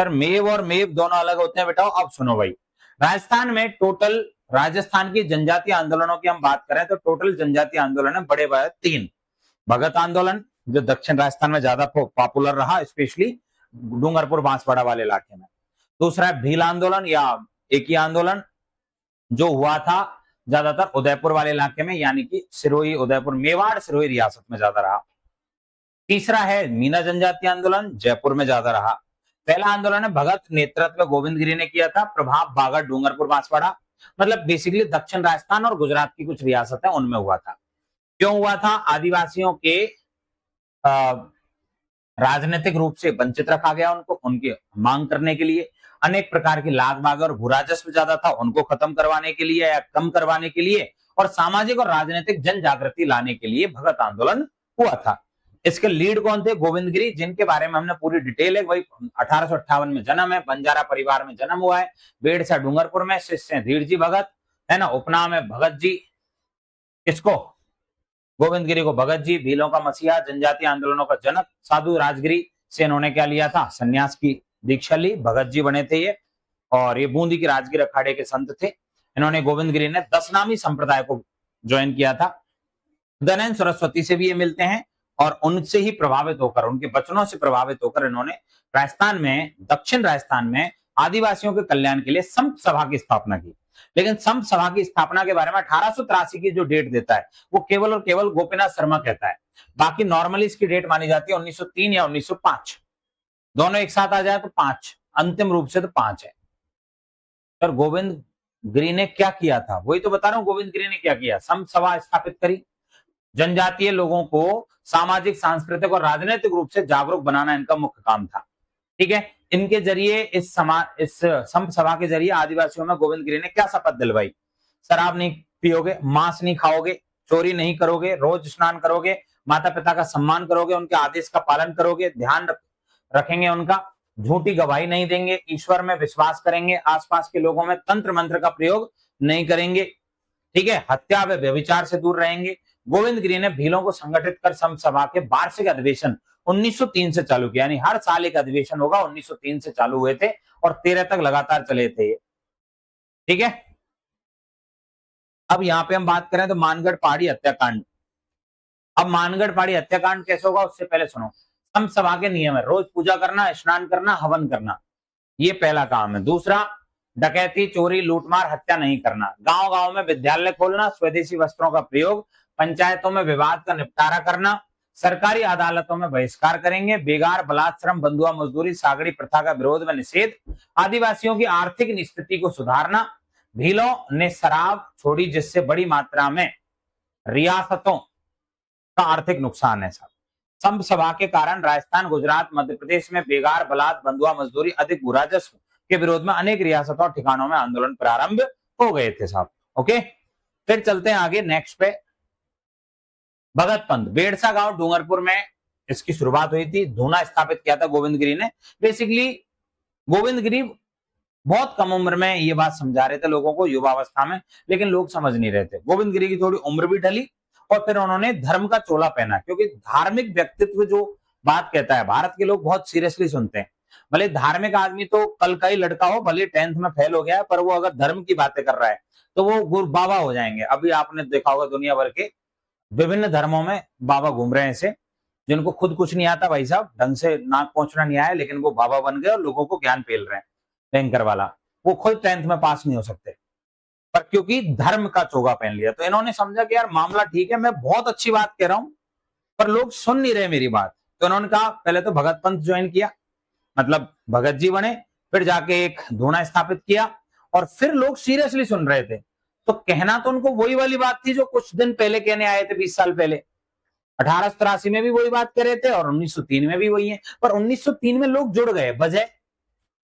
Sir मेव और मेव दोनों अलग होते हैं बेटा। अब सुनो भाई, राजस्थान में टोटल, राजस्थान की जनजातीय आंदोलनों की हम बात करें तो टोटल जनजातीय आंदोलन है बड़े बड़े 3। भगत आंदोलन जो दक्षिण राजस्थान में ज्यादा पॉपुलर रहा, स्पेशली डूंगरपुर बांसवाड़ा वाले इलाके में। दूसरा है भील आंदोलन या एकी आंदोलन, जो हुआ था ज्यादातर उदयपुर वाले इलाके में, यानी कि सिरोही, उदयपुर, मेवाड़ सिरोही रियासत में ज्यादा रहा। तीसरा है मीना जनजातीय आंदोलन, जयपुर में ज्यादा रहा। पहला आंदोलन है भगत नेतृत्व गोविंद गिरी ने किया था, प्रभाव बागड़, डूंगरपुर, बांसवाड़ा, मतलब बेसिकली दक्षिण राजस्थान और गुजरात की कुछ रियासतें उनमें हुआ था। क्यों हुआ था? आदिवासियों के राजनीतिक रूप से वंचित रखा गया, उनको उनकी मांग करने के लिए। अनेक प्रकार की लाग बाग और भूराजस्व ज्यादा था, उनको खत्म करवाने के लिए या कम करवाने के लिए, और सामाजिक और राजनीतिक जन जागृति लाने के लिए भगत आंदोलन हुआ था। इसके लीड कौन थे? गोविंद गिरी, जिनके बारे में हमने पूरी डिटेल है। वही 1858 में जन्म है, बंजारा परिवार में जन्म हुआ है, बेड़सा डूंगरपुर में, शिष्य हैं धीर जी भगत, है ना, उपनाम है भगत जी। इसको गोविंद गिरी को भगत जी, भीलों का मसीहा, जनजातीय आंदोलनों का जनक, साधु राजगिरी से इन्होंने क्या लिया था? संन्यास की दीक्षा ली। भगत जी बने थे ये, और ये बूंदी की राजगिर अखाड़े के संत थे। इन्होंने गोविंद गिरी ने 10 नामी संप्रदाय को ज्वाइन किया था। दयानंद सरस्वती से भी ये मिलते हैं, और उनसे ही प्रभावित होकर, उनके वचनों से प्रभावित होकर इन्होंने राजस्थान में, दक्षिण राजस्थान में आदिवासियों के कल्याण के लिए संत सभा की स्थापना की। लेकिन संत सभा की स्थापना के बारे में 1883 की जो डेट देता है वो केवल और केवल गोपीनाथ शर्मा कहता है। बाकी नॉर्मली इसकी डेट मानी जाती है 1903 या 1905, दोनों एक साथ आ जाए तो 5, अंतिम रूप से तो 5 है। पर गोविंद गिरी ने क्या किया था? वही तो बता रहा हूं, गोविंद गिरी ने क्या किया? संत सभा स्थापित करी, जनजातीय लोगों को सामाजिक, सांस्कृतिक और राजनीतिक रूप से जागरूक बनाना इनका मुख्य काम था। ठीक है, इनके जरिए इस संत सभा के जरिए आदिवासियों में गोविंद गिरी ने क्या शपथ दिलवाई? शराब नहीं पियोगे, मांस नहीं खाओगे, चोरी नहीं करोगे, रोज स्नान करोगे, माता पिता का सम्मान करोगे, उनके आदेश का पालन करोगे, ध्यान रखेंगे उनका, झूठी गवाही नहीं देंगे, ईश्वर में विश्वास करेंगे, आसपास के लोगों में तंत्र मंत्र का प्रयोग नहीं करेंगे, ठीक है, हत्या व व्यभिचार से दूर रहेंगे। गोविंद गिरी ने भीलों को संगठित कर संत सभा के वार्षिक अधिवेशन 1903 से चालू किया, यानी हर साल एक अधिवेशन होगा, 1903 से चालू हुए थे और 13 तक लगातार चले थे। ठीक है, अब यहां पे हम बात करें तो मानगढ़ पहाड़ी हत्याकांड। अब मानगढ़ पहाड़ी हत्याकांड कैसे होगा उससे पहले सुनो, संत सभा के नियम है, रोज पूजा करना, स्नान करना, हवन करना, ये पहला काम है। दूसरा, डकैती, चोरी, लूटमार, हत्या नहीं करना, गांव गांव में विद्यालय खोलना, स्वदेशी वस्त्रों का प्रयोग, पंचायतों में विवाद का निपटारा करना, सरकारी अदालतों में बहिष्कार करेंगे, बेगार, बलात्श्रम, बंधुआ मजदूरी, सागड़ी प्रथा का विरोध व निषेध, आदिवासियों की आर्थिक स्थिति को सुधारना। भीलों ने शराब छोड़ी जिससे बड़ी मात्रा में रियासतों का आर्थिक नुकसान है साहब। संत सभा के कारण राजस्थान, गुजरात, मध्य प्रदेश में बेगार, बलात्, बंधुआ मजदूरी, अधिक भूराजस्व के विरोध में अनेक रियासतों और ठिकानों में आंदोलन प्रारंभ हो गए थे साहब। ओके, फिर चलते हैं आगे नेक्स्ट पे। भगत पंथ, बेड़सा गांव डूंगरपुर में इसकी शुरुआत हुई थी, धूना स्थापित किया था गोविंद गिरी ने। बेसिकली गोविंद गिरी बहुत कम उम्र में ये बात समझा रहे थे लोगों को, युवावस्था में, लेकिन लोग समझ नहीं रहे थे। गोविंद गिरी की थोड़ी उम्र भी ढली और फिर उन्होंने धर्म का चोला पहना, क्योंकि धार्मिक व्यक्तित्व जो बात कहता है, भारत के लोग बहुत सीरियसली सुनते हैं। भले धार्मिक आदमी तो कल का ही लड़का हो, भले 10th में फेल हो गया है, पर वो अगर धर्म की बातें कर रहा है तो वो गुरु बाबा हो जाएंगे। अभी आपने देखा होगा दुनिया भर के विभिन्न धर्मों में बाबा घूम रहे हैं ऐसे, जिनको खुद कुछ नहीं आता भाई साहब, ढंग से नाक पहुंचना नहीं आया, लेकिन वो बाबा बन गए और लोगों को ज्ञान पेल रहे हैं। बैंकर वाला, वो खुद 10th में पास नहीं हो सकते, पर क्योंकि धर्म का चोगा पहन लिया, तो इन्होंने समझा कि यार मामला ठीक है, मैं बहुत अच्छी बात कह रहा हूं पर लोग सुन नहीं रहे मेरी बात। तो इन्होंने कहा पहले तो भगत पंथ ज्वाइन किया, मतलब भगत जी बने, फिर जाके एक धूना स्थापित किया, और फिर लोग सीरियसली सुन रहे थे। तो कहना तो उनको वही वाली बात थी जो कुछ दिन पहले कहने आए थे, 20 साल पहले। 1883 में भी वही बात कर रहे थे और 1903 में भी वही है, पर 1903 में लोग जुड़ गए बजाय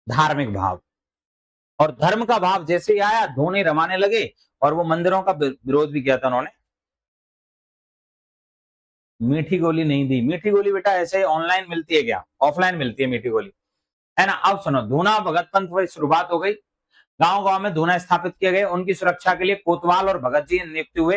धार्मिक भाव, और धर्म का भाव जैसे ही आया धोने रमाने लगे, और वो मंदिरों का विरोध भी किया था उन्होंने। मीठी गोली नहीं दी, मीठी गोली बेटा ऐसे ऑनलाइन मिलती है क्या? ऑफलाइन मिलती है मीठी गोली, है ना। अब सुनो, धूना भगत पंथ वही शुरुआत हो गई, गांव गांव में धूना स्थापित किए गए, उनकी सुरक्षा के लिए कोतवाल और भगत जी नियुक्त हुए।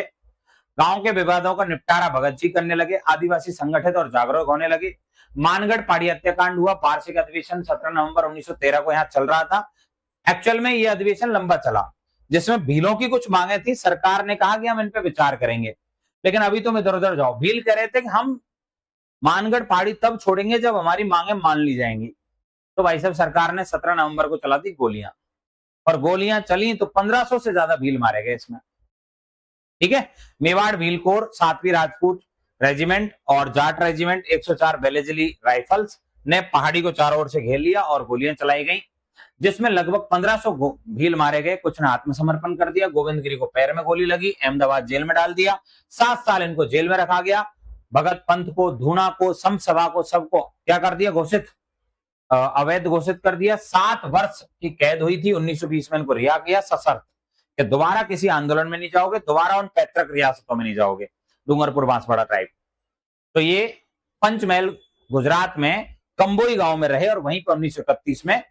गांव के विवादों का निपटारा भगत जी करने लगे, आदिवासी संगठित और जागरूक होने लगे। मानगढ़ पहाड़ी हत्याकांड हुआ, वार्षिक अधिवेशन 17 नवंबर 1913 को यहाँ चल रहा था। एक्चुअल में ये अधिवेशन लंबा चला, जिसमें भीलों की कुछ मांगे थी। सरकार ने कहा कि हम इन पे विचार करेंगे, लेकिन अभी तुम इधर उधर जाओ। भील कह रहे थे कि हम मानगढ़ पहाड़ी तब छोड़ेंगे जब हमारी मांगे मान ली जाएंगी। तो भाई साहब सरकार ने 17 नवंबर को चला दी गोलियां, और गोलियां चली तो 1500 से ज्यादा भील मारे गए इसमें। ठीक है, मेवाड़ भील कोर, 7वीं राजपूत रेजिमेंट और जाट रेजिमेंट 104 बेलेजली राइफल्स ने पहाड़ी को चारों ओर से घेर लिया और गोलियां चलाई गई, जिसमें लगभग 1500 भील मारे गए। कुछ ने आत्मसमर्पण कर दिया। गोविंद गिरी को पैर में गोली लगी, अहमदाबाद जेल में डाल दिया। 7 साल इनको जेल में रखा गया। भगत पंत को, धूना को, सम सभा को, सबको क्या कर दिया, घोषित अवैध घोषित कर दिया। 7 वर्ष की कैद हुई थी। 1920 में इनको रिहा किया सशर्त कि दोबारा किसी आंदोलन में नहीं जाओगे, दोबारा उन पैतृक रियासतों में नहीं जाओगे, डूंगरपुर बांसवाड़ा टाइप। तो ये पंचमहल गुजरात में कंबोई गांव में रहे और वहीं पर 1931 में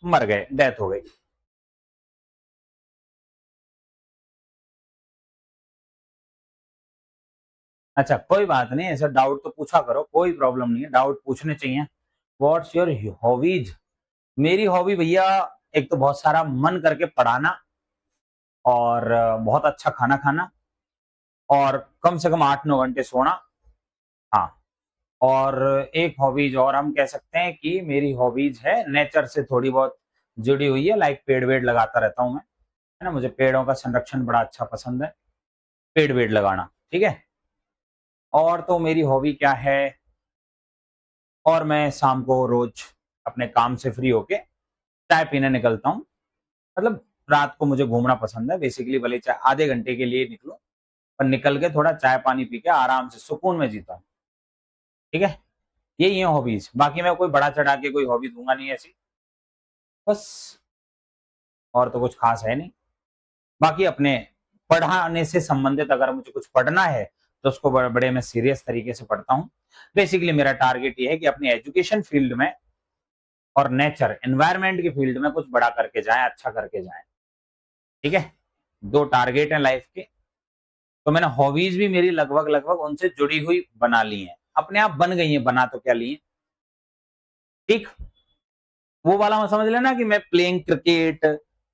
मर गए, डेथ हो गई। अच्छा, कोई बात नहीं, ऐसा डाउट तो पूछा करो, कोई प्रॉब्लम नहीं है, डाउट पूछने चाहिए। What's your hobbies? मेरी हॉबी भैया, एक तो बहुत सारा मन करके पढ़ाना, और बहुत अच्छा खाना खाना, और कम से कम 8-9 घंटे सोना। हाँ, और एक हॉबीज और हम कह सकते हैं कि मेरी हॉबीज है नेचर से थोड़ी बहुत जुड़ी हुई है, लाइक पेड़ वेड़ लगाता रहता हूं मैं, है ना। मुझे पेड़ों का संरक्षण बड़ा अच्छा पसंद है, पेड़ वेड़ लगाना। ठीक है, और तो मेरी हॉबी क्या है, और मैं शाम को रोज अपने काम से फ्री होके चाय पीने निकलता हूँ। मतलब रात को मुझे घूमना पसंद है बेसिकली, भले चाहे आधे घंटे के लिए निकलो, पर निकल के थोड़ा चाय पानी पी के आराम से सुकून में जीता हूँ। ठीक है, यही है हॉबीज। बाकी मैं कोई बड़ा चढ़ा के कोई हॉबी दूंगा नहीं ऐसी, बस, और तो कुछ खास है नहीं। बाकी अपने पढ़ाने से संबंधित अगर मुझे कुछ पढ़ना है तो उसको बड़े मैं सीरियस तरीके से पढ़ता हूँ। बेसिकली मेरा टारगेट ये है कि अपनी एजुकेशन फील्ड में और नेचर एनवायरनमेंट की फील्ड में कुछ बड़ा करके जाए, अच्छा करके जाए। ठीक है, 2 टारगेट हैं लाइफ के। तो मैंने हॉबीज भी मेरी लगभग लगभग उनसे जुड़ी हुई बना ली हैं, अपने आप बन गई हैं, बना तो क्या ली है। ठीक, वो वाला मैं समझ लेना कि मैं प्लेइंग क्रिकेट,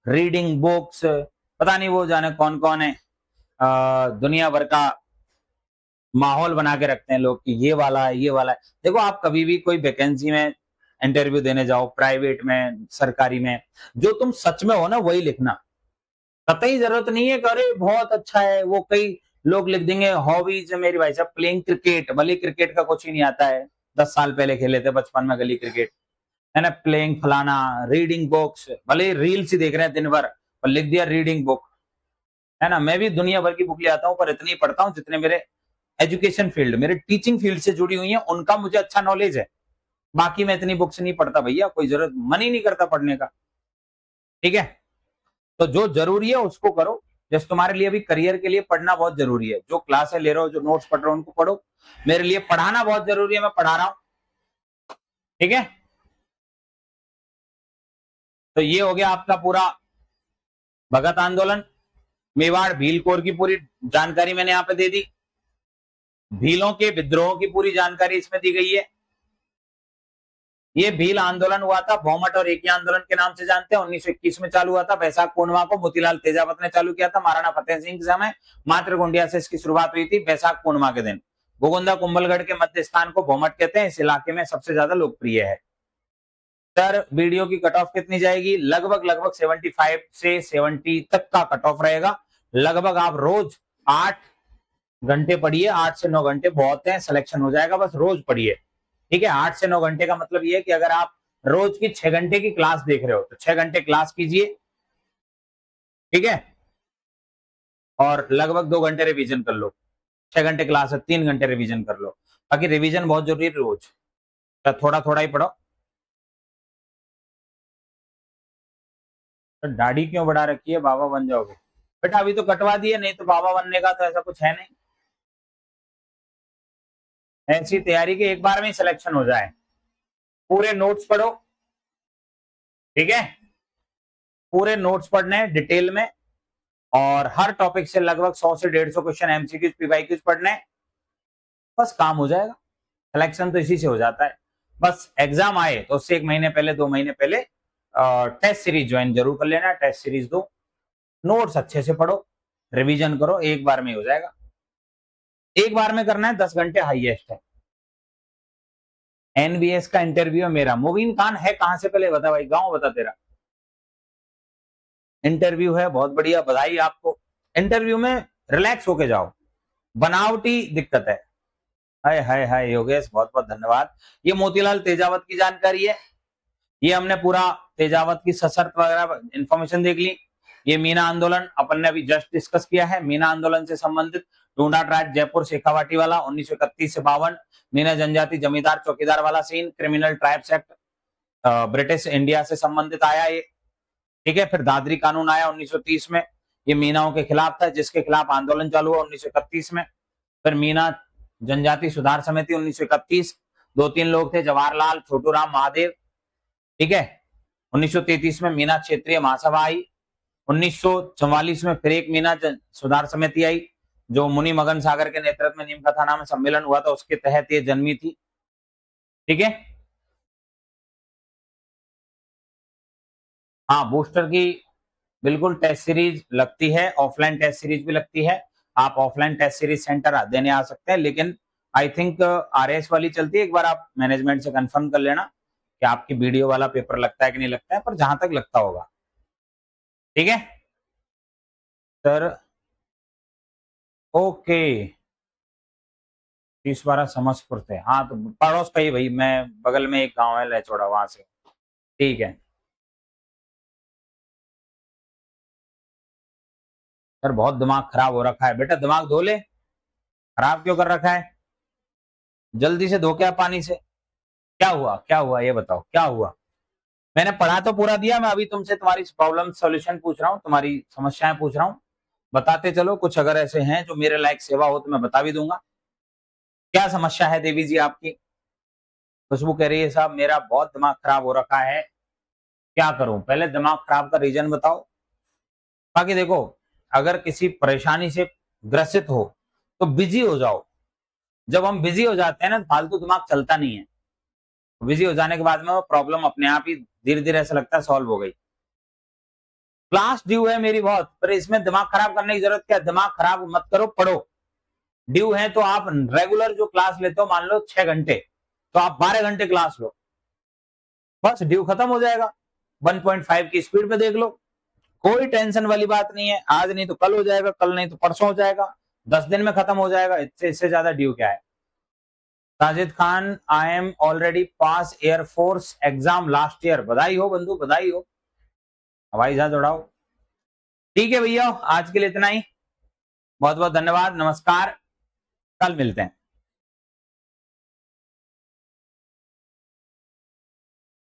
रीडिंग बुक्स, पता नहीं वो जाने कौन कौन है, दुनिया भर का माहौल बना के रखते हैं लोग कि ये वाला है, ये वाला है। देखो, आप कभी भी कोई वैकेंसी में इंटरव्यू देने जाओ, प्राइवेट में, सरकारी में, जो तुम सच में हो ना वही लिखना। कतई जरूरत नहीं है कि अरे बहुत अच्छा है, वो कई लोग लिख देंगे हॉबीज है मेरी, भाई साहब प्लेइंग क्रिकेट, भले क्रिकेट का कुछ ही नहीं आता है, 10 साल पहले खेले थे बचपन में गली क्रिकेट, है ना। प्लेइंग फलाना, रीडिंग बुक्स, भले रील्स ही देख रहे हैं दिन भर, पर लिख दिया रीडिंग बुक, है ना। मैं भी दुनिया भर की बुक ले आता हूँ, पर इतनी पढ़ता हूँ जितने मेरे एजुकेशन फील्ड, मेरे टीचिंग फील्ड से जुड़ी हुई है, उनका मुझे अच्छा नॉलेज है। बाकी मैं इतनी बुक्स नहीं पढ़ता भैया, कोई जरूरत, मन ही नहीं करता पढ़ने का। ठीक है, तो जो जरूरी है उसको करो। जैसे तुम्हारे लिए अभी करियर के लिए पढ़ना बहुत जरूरी है, जो क्लासें ले रहे हो, जो नोट्स पढ़ रहे हो, उनको पढ़ो। मेरे लिए पढ़ाना बहुत जरूरी है, मैं पढ़ा रहा हूं। ठीक है, तो ये हो गया आपका पूरा भगत आंदोलन। मेवाड़ भील कोर की पूरी जानकारी मैंने यहाँ पे दे दी। भीलों के विद्रोह की पूरी जानकारी इसमें दी गई है। ये भील आंदोलन हुआ था, भौमट और एकी आंदोलन के नाम से जानते हैं, 1921 में चालू हुआ था। बैसाख पूर्णिमा को मोतीलाल तेजावत ने चालू किया था, महाराणा फतेह सिंह के समय मात्र गोंडिया से इसकी शुरुआत हुई थी बैसाख पूर्णिमा के दिन। गोगुंदा कुंभलगढ़ के मध्य स्थान को भौमट कहते हैं, इस इलाके में सबसे ज्यादा लोकप्रिय है। सर वीडियो की कट ऑफ कितनी जाएगी? लगभग लगभग 75 से 70 तक का कट ऑफ रहेगा। लगभग आप रोज 8 घंटे पढ़िए, 8 से 9 घंटे बहुत है, सिलेक्शन हो जाएगा, बस रोज पढ़िए। ठीक है, 8 से 9 घंटे का मतलब ये है कि अगर आप रोज की 6 घंटे की क्लास देख रहे हो तो 6 घंटे क्लास कीजिए। ठीक है, और लगभग 2 घंटे रिवीजन कर लो। 6 घंटे क्लास है, 3 घंटे रिवीजन कर लो। बाकी रिवीजन बहुत जरूरी है रोज, थोड़ा थोड़ा ही पढ़ो। तो दाढ़ी क्यों बढ़ा रखी है, बाबा बन जाओगे? बेटा अभी तो कटवा दिए, नहीं तो बाबा बनने का तो ऐसा कुछ है नहीं। ऐसी तैयारी के एक बार में सिलेक्शन हो जाए। पूरे नोट्स पढ़ो। ठीक है, पूरे नोट्स पढ़ने हैं डिटेल में, और हर टॉपिक से लगभग 100 से 150 क्वेश्चन एमसीक्यूज पीवाईक्यूज पढ़ने, बस काम हो जाएगा। सिलेक्शन तो इसी से हो जाता है। बस एग्जाम आए तो उससे 1 महीने पहले 2 महीने पहले टेस्ट सीरीज ज्वाइन जरूर कर लेना। टेस्ट सीरीज दो, नोट्स अच्छे से पढ़ो, रिवीजन करो, एक बार में हो जाएगा। एक बार में करना है, 10 घंटे हाईएस्ट है। एनबीएस का इंटरव्यू है मेरा। मुबीन खान है कहां से पहले बता भाई, गांव बता तेरा। इंटरव्यू है, बहुत बढ़िया, बधाई आपको। इंटरव्यू में रिलैक्स होके जाओ, बनावटी दिक्कत है। हाय हाय हाय योगेश, बहुत बहुत धन्यवाद। ये मोतीलाल तेजावत की जानकारी है। ये हमने पूरा तेजावत की सशर्त वगैरह इंफॉर्मेशन देख ली। ये मीना आंदोलन अपन ने अभी जस्ट डिस्कस किया है। मीना आंदोलन से संबंधित टूडा ट्राइब जयपुर शेखावाटी वाला 1931 से 52, मीना जनजाति जमींदार चौकीदार वाला scene, criminal tribes act British India से संबंधित आया ये, ठीक है। फिर दादरी कानून आया 1930 में, ये मीनाओं के खिलाफ था, जिसके खिलाफ आंदोलन चालू हुआ 1931 में। फिर मीना जनजाति सुधार समिति 1931, 2-3 लोग थे, जवाहरलाल, छोटूराम, महादेव, ठीक है। 1933 में मीना क्षेत्रीय महासभा आई। 1944 में फिर एक मीना सुधार समिति आई, जो मुनि मगन सागर के नेतृत्व में नीम कथा नाम सम्मेलन हुआ था, उसके तहत ये जन्मी थी, ठीक है। हाँ, बूस्टर की बिल्कुल टेस्ट सीरीज लगती है, ऑफलाइन टेस्ट सीरीज भी लगती है। आप ऑफलाइन टेस्ट सीरीज सेंटर देने आ सकते हैं, लेकिन आई थिंक आरएस वाली चलती है। एक बार आप मैनेजमेंट से कंफर्म कर लेना कि आपकी वीडियो वाला पेपर लगता है कि नहीं लगता है, पर जहां तक लगता होगा, ठीक है सर। ओके, 30-12 समझपुर थे, हाँ तो पड़ोस का ही भाई, मैं बगल में एक गांव है लहचौड़ा, वहां से, ठीक है सर। बहुत दिमाग खराब हो रखा है बेटा, दिमाग धो ले। खराब क्यों कर रखा है? जल्दी से धो के आ पानी से। क्या हुआ, क्या हुआ ये बताओ, क्या हुआ? मैंने पढ़ा तो पूरा दिया, मैं अभी तुमसे तुम्हारी प्रॉब्लम सॉल्यूशन पूछ रहा हूँ, तुम्हारी समस्याएं पूछ रहा हूँ। बताते चलो, कुछ अगर ऐसे हैं जो मेरे लायक सेवा हो तो मैं बता भी दूंगा। क्या समस्या है देवी जी आपकी? खुशबू कह रही है साहब मेरा बहुत दिमाग खराब हो रखा है, क्या करूं? पहले दिमाग खराब का रीजन बताओ। बाकी देखो, अगर किसी परेशानी से ग्रसित हो तो बिजी हो जाओ। जब हम बिजी हो जाते हैं ना, फालतू दिमाग चलता नहीं है। बिजी हो जाने के बाद में वो प्रॉब्लम अपने आप ही धीरे धीरे ऐसा लगता है सॉल्व हो गई। क्लास ड्यू है मेरी बहुत, पर इसमें दिमाग खराब करने की जरूरत क्या? दिमाग खराब मत करो, पढ़ो। ड्यू है तो आप रेगुलर जो क्लास लेते हो, मान लो 6 घंटे, तो आप 12 घंटे क्लास लो, बस ड्यू खत्म हो जाएगा। 1.5 की स्पीड पे देख लो, कोई टेंशन वाली बात नहीं है। आज नहीं तो कल हो जाएगा, कल नहीं तो परसों हो जाएगा, 10 दिन में खत्म हो जाएगा। इससे ज्यादा ड्यू क्या है? Sajid Khan, I am already pass air force exam last year. बधाई हो बंधु, बधाई हो। हवाई जहाज उड़ाओ। ठीक है भैया, आज के लिए इतना ही। बहुत बहुत धन्यवाद, नमस्कार, कल मिलते हैं।